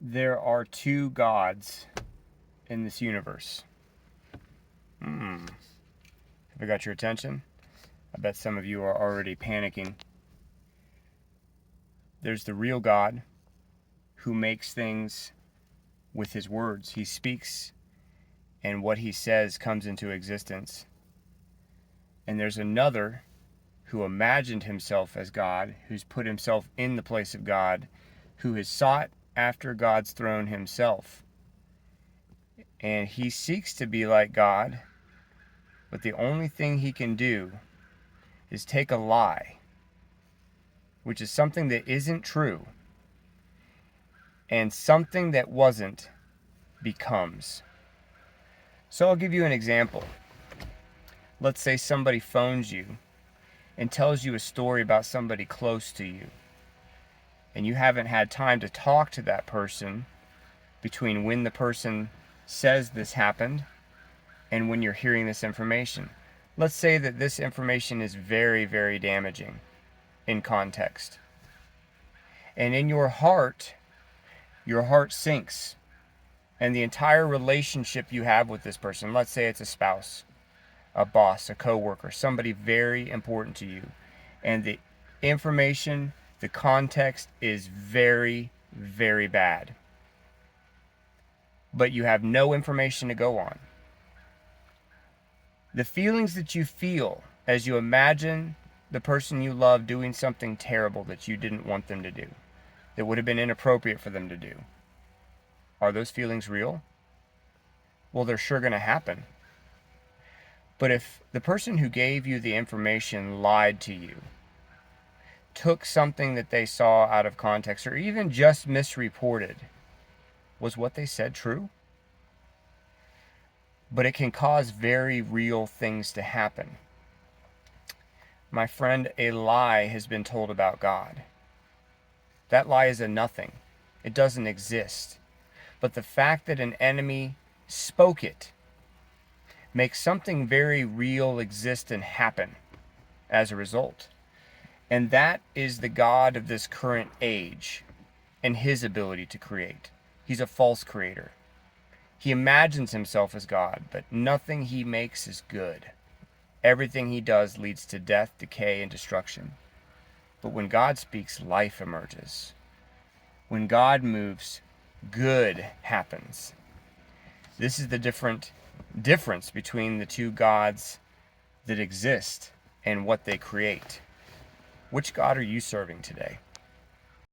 There are two gods in this universe. Have I got your attention? I bet some of you are already panicking. There's the real God who makes things with his words. He speaks, and what he says comes into existence. And there's another who imagined himself as God, who's put himself in the place of God, who has sought after God's throne himself. And he seeks to be like God, but the only thing he can do is take a lie, which is something that isn't true, and something that wasn't becomes. So I'll give you an example. Let's say somebody phones you and tells you a story about somebody close to you, and you haven't had time to talk to that person between when the person says this happened and when you're hearing this information. Let's say that this information is very, very damaging in context. And in your heart sinks. And the entire relationship you have with this person, let's say it's a spouse, a boss, a coworker, somebody very important to you, and the information, the context is very, very bad, but you have no information to go on. The feelings that you feel as you imagine the person you love doing something terrible that you didn't want them to do, that would have been inappropriate for them to do, are those feelings real? Well, they're sure going to happen. But if the person who gave you the information lied to you, took something that they saw out of context, or even just misreported, was what they said true? But it can cause very real things to happen. My friend, a lie has been told about God. That lie is a nothing. It doesn't exist. But the fact that an enemy spoke it makes something very real exist and happen as a result. And that is the God of this current age and his ability to create. He's a false creator. He imagines himself as God, but nothing he makes is good. Everything he does leads to death, decay, and destruction. But when God speaks, life emerges. When God moves, good happens. This is the difference between the two gods that exist and what they create. Which God are you serving today?